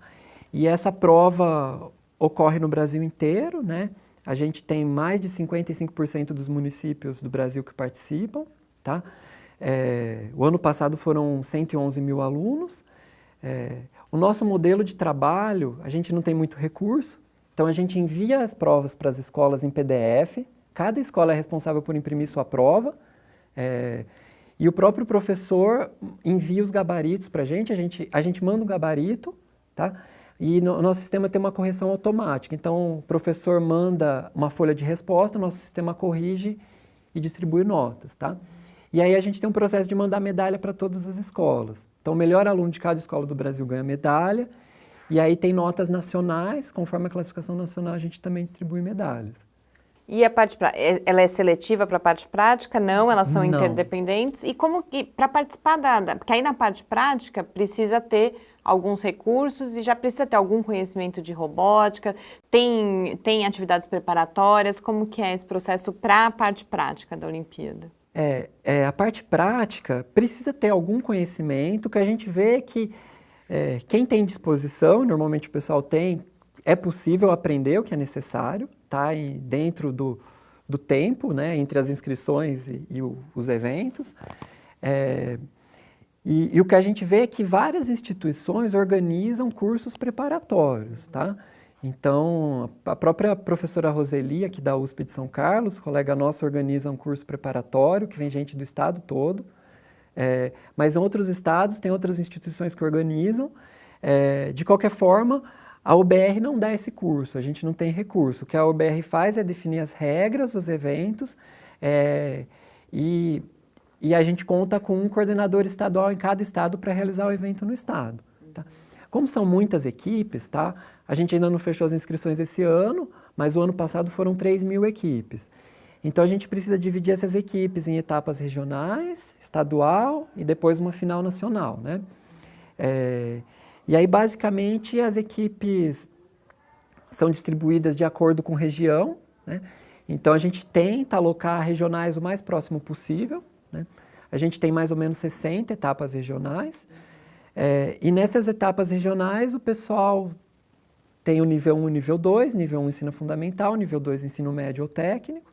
E essa prova ocorre no Brasil inteiro, né? A gente tem mais de 55% dos municípios do Brasil que participam. Tá? O ano passado foram 111 mil alunos. O nosso modelo de trabalho, a gente não tem muito recurso, então a gente envia as provas para as escolas em PDF, cada escola é responsável por imprimir sua prova, e o próprio professor envia os gabaritos para a gente manda um gabarito, tá? E o nosso sistema tem uma correção automática, então o professor manda uma folha de resposta, o nosso sistema corrige e distribui notas, tá? E aí a gente tem um processo de mandar medalha para todas as escolas. Então o melhor aluno de cada escola do Brasil ganha medalha, e aí tem notas nacionais, conforme a classificação nacional a gente também distribui medalhas. E a parte ela é seletiva para a parte prática? Não, elas são Não. interdependentes. E como que, para participar porque aí na parte prática precisa ter alguns recursos e já precisa ter algum conhecimento de robótica, tem atividades preparatórias, como que é esse processo para a parte prática da Olimpíada? A parte prática precisa ter algum conhecimento, que a gente vê que quem tem disposição, normalmente o pessoal tem, é possível aprender o que é necessário, tá? E dentro do tempo, né? Entre as inscrições e os eventos. E o que a gente vê é que várias instituições organizam cursos preparatórios, tá? Então, a própria professora Roseli, aqui da USP de São Carlos, colega nossa, organiza um curso preparatório, que vem gente do estado todo. Mas em outros estados, tem outras instituições que organizam. De qualquer forma, a UBR não dá esse curso, a gente não tem recurso. O que a UBR faz é definir as regras dos eventos e a gente conta com um coordenador estadual em cada estado para realizar o evento no estado. Tá? Como são muitas equipes, tá? A gente ainda não fechou as inscrições esse ano, mas o ano passado foram 3.000 equipes. Então a gente precisa dividir essas equipes em etapas regionais, estadual e depois uma final nacional, né? E aí basicamente as equipes são distribuídas de acordo com região, né? Então a gente tenta alocar regionais o mais próximo possível, né? A gente tem mais ou menos 60 etapas regionais, e nessas etapas regionais o pessoal tem o nível 1 e o nível 2, nível 1 ensino fundamental, nível 2 ensino médio ou técnico,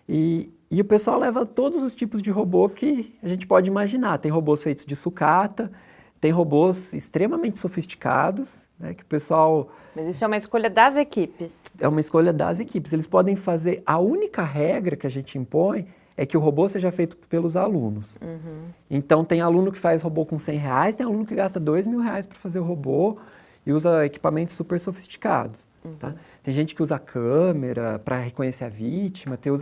e o pessoal leva todos os tipos de robô que a gente pode imaginar. Tem robôs feitos de sucata, tem robôs extremamente sofisticados, né, que o pessoal... Mas isso é uma escolha das equipes? É uma escolha das equipes. Eles podem fazer... A única regra que a gente impõe é que o robô seja feito pelos alunos. Uhum. Então, tem aluno que faz robô com R$100, tem aluno que gasta R$2.000 para fazer o robô e usa equipamentos super sofisticados. Uhum. Tá? Tem gente que usa câmera para reconhecer a vítima, tem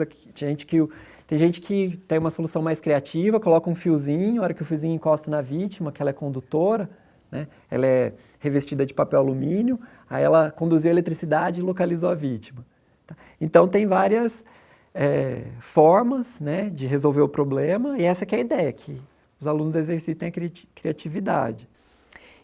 gente que tem uma solução mais criativa, coloca um fiozinho, a hora que o fiozinho encosta na vítima, que ela é condutora, né? Ela é revestida de papel alumínio, aí ela conduziu a eletricidade e localizou a vítima. Tá? Então tem várias formas, né, de resolver o problema, e essa que é a ideia, que os alunos exercitem a criatividade.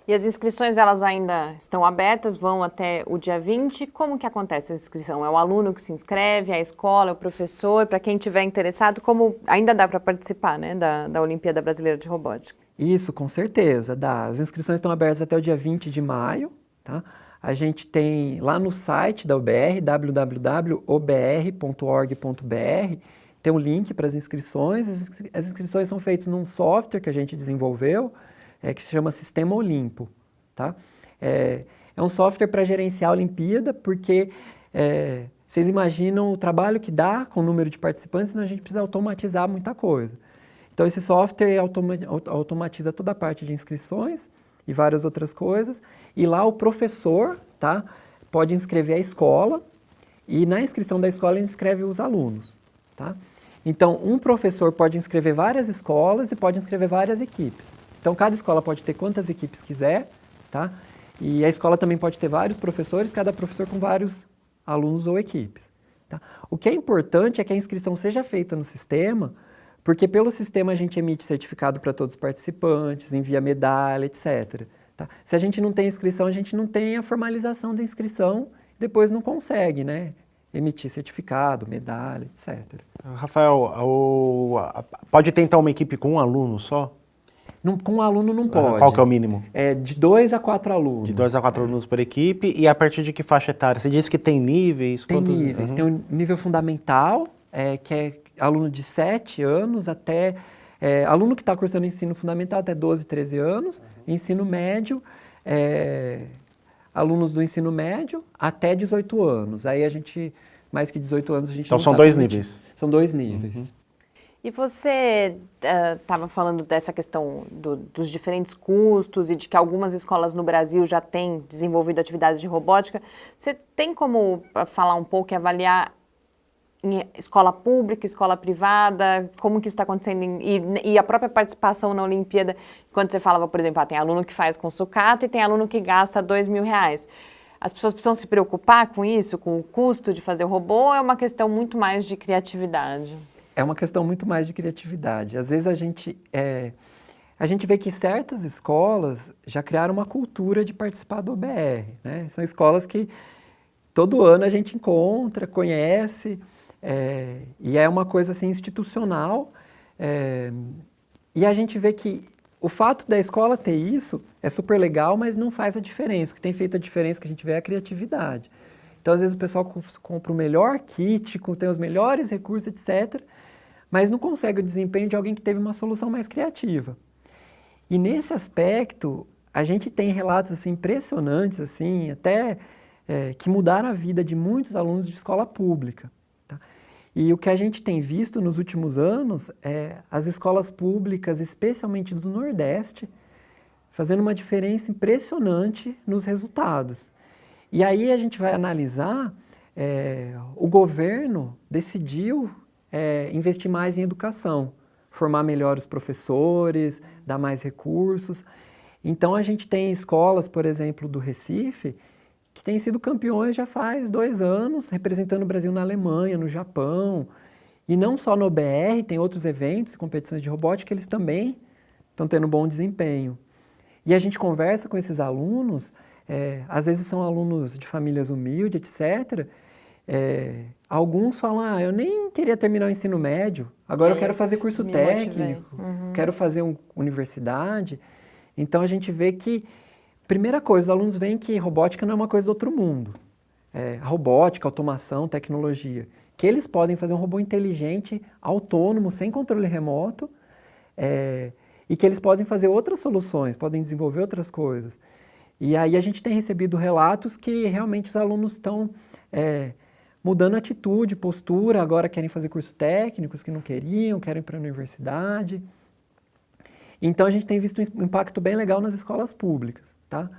E as inscrições, elas ainda estão abertas, vão até o dia 20. Como que acontece a inscrição? É o aluno que se inscreve, a escola, o professor? Para quem estiver interessado, como ainda dá para participar, né, da Olimpíada Brasileira de Robótica? Isso, com certeza, dá. As inscrições estão abertas até o dia 20 de maio, tá? A gente tem lá no site da UBR, www.obr.org.br, tem um link para as inscrições. As inscrições são feitas num software que a gente desenvolveu, que se chama Sistema Olimpo, tá? É um software para gerenciar a Olimpíada, porque vocês imaginam o trabalho que dá com o número de participantes, senão a gente precisa automatizar muita coisa. Então esse software automatiza toda a parte de inscrições e várias outras coisas, e lá o professor, tá, pode inscrever a escola, e na inscrição da escola ele inscreve os alunos, tá? Então um professor pode inscrever várias escolas e pode inscrever várias equipes. Então, cada escola pode ter quantas equipes quiser, tá? E a escola também pode ter vários professores, cada professor com vários alunos ou equipes. Tá? O que é importante é que a inscrição seja feita no sistema, porque pelo sistema a gente emite certificado para todos os participantes, envia medalha, etc. Tá? Se a gente não tem inscrição, a gente não tem a formalização da inscrição, depois não consegue, né, emitir certificado, medalha, etc. Rafael, pode ter então uma equipe com um aluno só? Com um aluno não pode. Qual que é o mínimo? É de 2 a 4 alunos. De 2 a 4 alunos por equipe, e a partir de que faixa etária? Você disse que tem níveis? Tem quantos... níveis. Tem um nível fundamental, que é aluno de 7 anos até... aluno que está cursando ensino fundamental até 12, 13 anos. Ensino médio, alunos do ensino médio até 18 anos. Aí a gente, mais que 18 anos, a gente então não são tá 2 permitindo. níveis. São 2 níveis. E você estava falando dessa questão dos diferentes custos e de que algumas escolas no Brasil já têm desenvolvido atividades de robótica. Você tem como falar um pouco e avaliar em escola pública, escola privada, como que isso está acontecendo e a própria participação na Olimpíada, quando você falava, por exemplo, tem aluno que faz com sucata e tem aluno que gasta R$2.000. As pessoas precisam se preocupar com isso, com o custo de fazer o robô, ou é uma questão muito mais de criatividade? É uma questão muito mais de criatividade. Às vezes a gente vê que certas escolas já criaram uma cultura de participar do OBR, né? São escolas que todo ano a gente encontra, conhece, e é uma coisa assim institucional. E a gente vê que o fato da escola ter isso é super legal, mas não faz a diferença. O que tem feito a diferença que a gente vê é a criatividade. Então, às vezes o pessoal compra o melhor kit, tem os melhores recursos, etc., mas não consegue o desempenho de alguém que teve uma solução mais criativa. E nesse aspecto, a gente tem relatos assim, impressionantes, assim, até que mudaram a vida de muitos alunos de escola pública. Tá? E o que a gente tem visto nos últimos anos é as escolas públicas, especialmente do Nordeste, fazendo uma diferença impressionante nos resultados. E aí a gente vai analisar, o governo decidiu investir mais em educação, formar melhor os professores, dar mais recursos. Então a gente tem escolas, por exemplo, do Recife, que têm sido campeões já faz 2 anos, representando o Brasil na Alemanha, no Japão. E não só no OBR, tem outros eventos, competições de robótica, eles também estão tendo bom desempenho. E a gente conversa com esses alunos, às vezes são alunos de famílias humildes, etc., alguns falam, eu nem queria terminar o ensino médio, agora eu quero fazer curso técnico, quero fazer universidade. Então a gente vê que, primeira coisa, os alunos veem que robótica não é uma coisa do outro mundo. A robótica, automação, tecnologia, que eles podem fazer um robô inteligente, autônomo, sem controle remoto, e que eles podem fazer outras soluções, podem desenvolver outras coisas. E aí a gente tem recebido relatos que realmente os alunos estão mudando atitude, postura, agora querem fazer curso técnicos que não queriam, querem ir para a universidade. Então a gente tem visto um impacto bem legal nas escolas públicas, tá?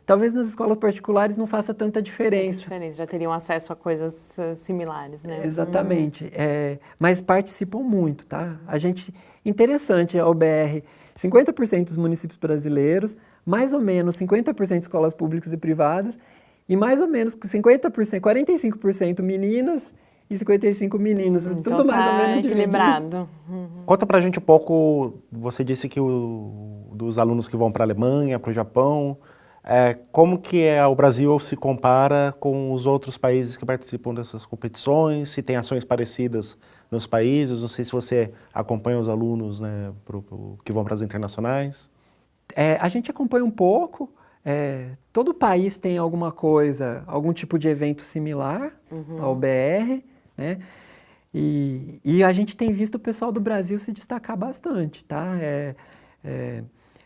Talvez nas escolas particulares não faça tanta diferença. Já teriam acesso a coisas similares, né? Exatamente, mas participam muito, tá? Interessante, a OBR, 50% dos municípios brasileiros, mais ou menos 50% de escolas públicas e privadas, e mais ou menos 50%, 45% meninas e 55% meninos, então, tudo mais ou menos equilibrado. Conta pra gente um pouco, você disse que dos alunos que vão para a Alemanha, para o Japão, como que o Brasil se compara com os outros países que participam dessas competições, se tem ações parecidas nos países, não sei se você acompanha os alunos, né, que vão para as internacionais. A gente acompanha um pouco, todo país tem alguma coisa, algum tipo de evento similar ao BR, né? E a gente tem visto o pessoal do Brasil se destacar bastante, tá?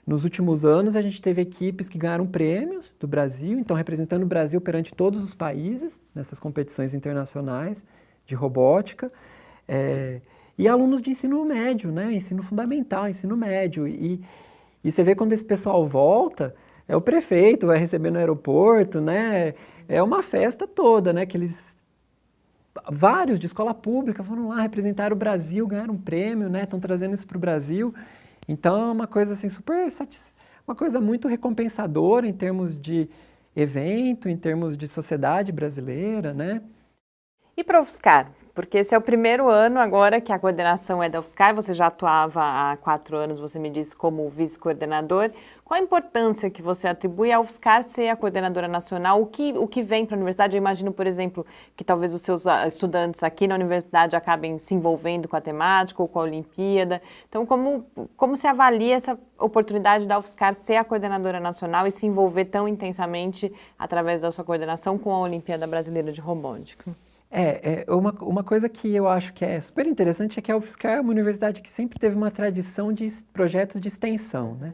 Nos últimos anos a gente teve equipes que ganharam prêmios do Brasil, então representando o Brasil perante todos os países nessas competições internacionais de robótica, e alunos de ensino médio, né? Ensino fundamental, ensino médio, e você vê quando esse pessoal volta, o prefeito vai receber no aeroporto, né? É uma festa toda, né? Que vários de escola pública foram lá representar o Brasil, ganharam um prêmio, né? Estão trazendo isso para o Brasil. Então é uma coisa assim uma coisa muito recompensadora em termos de evento, em termos de sociedade brasileira, né? E para o UFSCar? porque esse é o primeiro ano agora que a coordenação é da UFSCar, você já atuava há 4 anos, você me disse, como vice-coordenador. Qual a importância que você atribui à UFSCar ser a coordenadora nacional? O que vem para a universidade? Eu imagino, por exemplo, que talvez os seus estudantes aqui na universidade acabem se envolvendo com a temática ou com a Olimpíada. Então, como se avalia essa oportunidade da UFSCar ser a coordenadora nacional e se envolver tão intensamente através da sua coordenação com a Olimpíada Brasileira de Robótica? Uma coisa que eu acho que é super interessante é que a UFSCar é uma universidade que sempre teve uma tradição de projetos de extensão, né?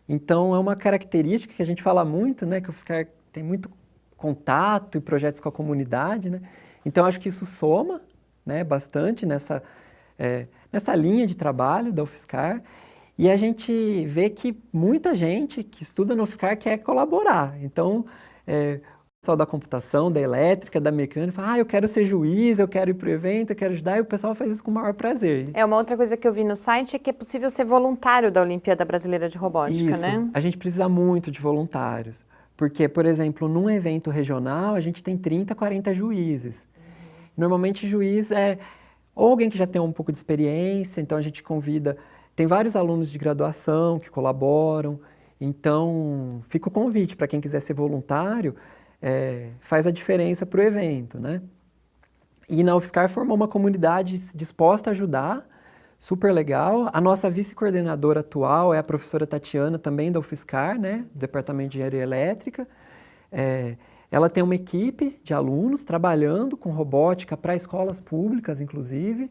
Então, é uma característica que a gente fala muito, né? Que a UFSCar tem muito contato e projetos com a comunidade, né? Então, acho que isso soma, né, bastante nessa linha de trabalho da UFSCar. E a gente vê que muita gente que estuda na UFSCar quer colaborar. Então, o pessoal da computação, da elétrica, da mecânica, fala, eu quero ser juiz, eu quero ir para o evento, eu quero ajudar, e o pessoal faz isso com o maior prazer. Uma outra coisa que eu vi no site é que é possível ser voluntário da Olimpíada Brasileira de Robótica, isso, né? A gente precisa muito de voluntários, porque, por exemplo, num evento regional, a gente tem 30, 40 juízes. Normalmente, juiz é ou alguém que já tem um pouco de experiência, então a gente convida, tem vários alunos de graduação que colaboram, então fica o convite para quem quiser ser voluntário, faz a diferença para o evento, né? E na UFSCar formou uma comunidade disposta a ajudar, super legal. A nossa vice-coordenadora atual é a professora Tatiana, também da UFSCar, né? Do Departamento de Engenharia Elétrica. Ela tem uma equipe de alunos trabalhando com robótica para escolas públicas, inclusive.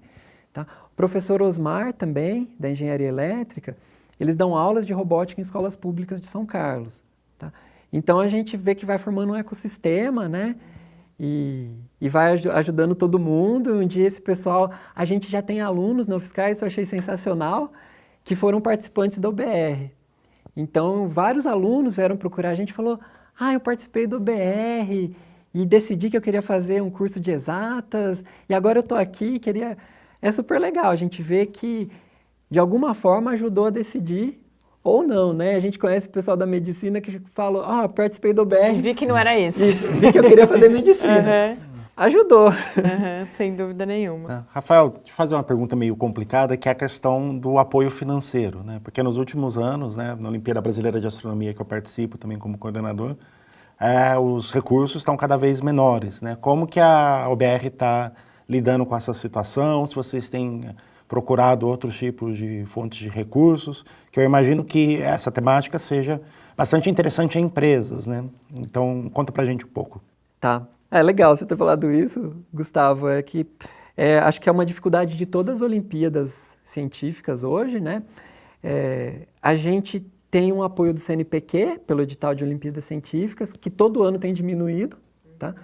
Tá? O professor Osmar, também, da Engenharia Elétrica, eles dão aulas de robótica em escolas públicas de São Carlos. Tá? Então, a gente vê que vai formando um ecossistema, né? E vai ajudando todo mundo. Um dia esse pessoal... A gente já tem alunos na UFSCar, isso eu achei sensacional, que foram participantes da UBR. Então, vários alunos vieram procurar a gente e falou, eu participei do UBR e decidi que eu queria fazer um curso de exatas e agora eu estou aqui, queria... É super legal, a gente vê que, de alguma forma, ajudou a decidir ou não, né? A gente conhece o pessoal da medicina que fala, participei do UBR. Vi que não era isso. Vi que eu queria fazer medicina. Ajudou. Sem dúvida nenhuma. Rafael, deixa eu fazer uma pergunta meio complicada, que é a questão do apoio financeiro, né? Porque nos últimos anos, né, na Olimpíada Brasileira de Astronomia, que eu participo também como coordenador, os recursos estão cada vez menores, né? Como que a UBR está lidando com essa situação? Se vocês têm procurado outros tipos de fontes de recursos, que eu imagino que essa temática seja bastante interessante a empresas, né? Então, conta pra gente um pouco. Tá. É legal você ter falado isso, Gustavo, acho que é uma dificuldade de todas as Olimpíadas científicas hoje, né? A gente tem um apoio do CNPq, pelo edital de Olimpíadas Científicas, que todo ano tem diminuído, tá?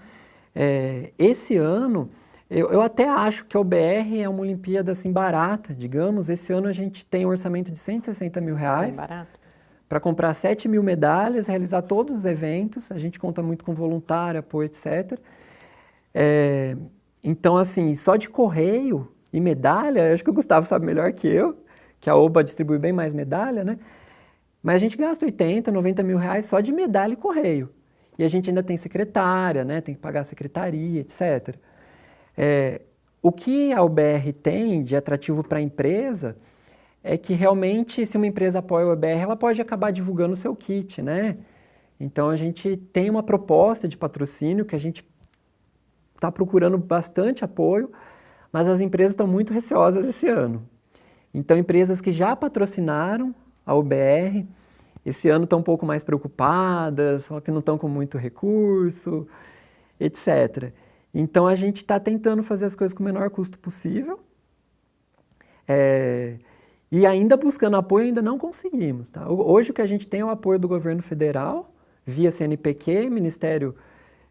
Esse ano, eu até acho que a UBR é uma Olimpíada assim, barata, digamos. Esse ano a gente tem um orçamento de R$160 mil para comprar 7 mil medalhas, realizar todos os eventos. A gente conta muito com voluntário, apoio, etc. Então, assim, só de correio e medalha, acho que o Gustavo sabe melhor que eu, que a OBA distribui bem mais medalha, né? Mas a gente gasta 80, 90 mil reais só de medalha e correio. E a gente ainda tem secretária, né? Tem que pagar a secretaria, etc. O que a UBR tem de atrativo para a empresa é que realmente, se uma empresa apoia a UBR, ela pode acabar divulgando o seu kit, né? Então, a gente tem uma proposta de patrocínio que a gente está procurando bastante apoio, mas as empresas estão muito receosas esse ano. Então, empresas que já patrocinaram a UBR, esse ano estão um pouco mais preocupadas, só que não estão com muito recurso, etc. Então, a gente está tentando fazer as coisas com o menor custo possível. E ainda buscando apoio, ainda não conseguimos. Tá? Hoje o que a gente tem é o apoio do governo federal, via CNPq, Ministério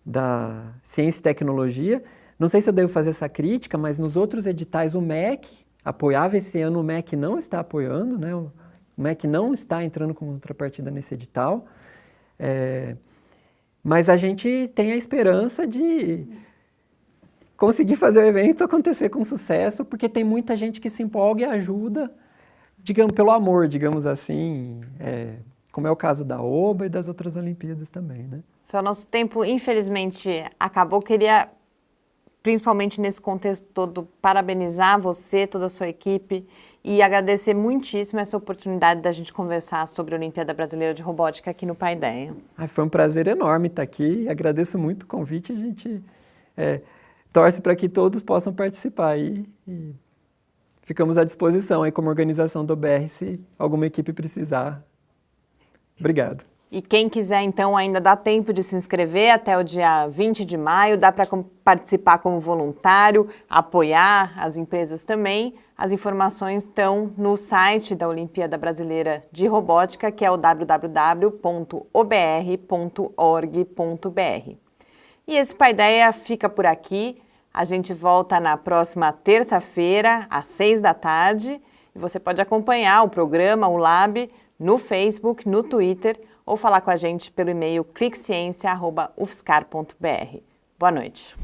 da Ciência e Tecnologia. Não sei se eu devo fazer essa crítica, mas nos outros editais o MEC apoiava. Esse ano o MEC não está apoiando, né? O MEC não está entrando com contrapartida nesse edital. Mas a gente tem a esperança de conseguir fazer o evento acontecer com sucesso, porque tem muita gente que se empolga e ajuda, digamos, pelo amor, digamos assim, como é o caso da OBA e das outras Olimpíadas também, né? O nosso tempo, infelizmente, acabou. Queria principalmente nesse contexto todo, parabenizar você, toda a sua equipe e agradecer muitíssimo essa oportunidade da gente conversar sobre a Olimpíada Brasileira de Robótica aqui no Paideia. Foi um prazer enorme estar aqui, agradeço muito o convite, a gente torce para que todos possam participar e ficamos à disposição aí como organização do OBR se alguma equipe precisar. Obrigado. E quem quiser, então, ainda dá tempo de se inscrever até o dia 20 de maio, dá para participar como voluntário, apoiar as empresas também. As informações estão no site da Olimpíada Brasileira de Robótica, que é o www.obr.org.br. E esse Paideia fica por aqui. A gente volta na próxima terça-feira, às 6h. E você pode acompanhar o programa, o Lab, no Facebook, no Twitter, ou falar com a gente pelo e-mail cliqueciência@ufscar.br. Boa noite.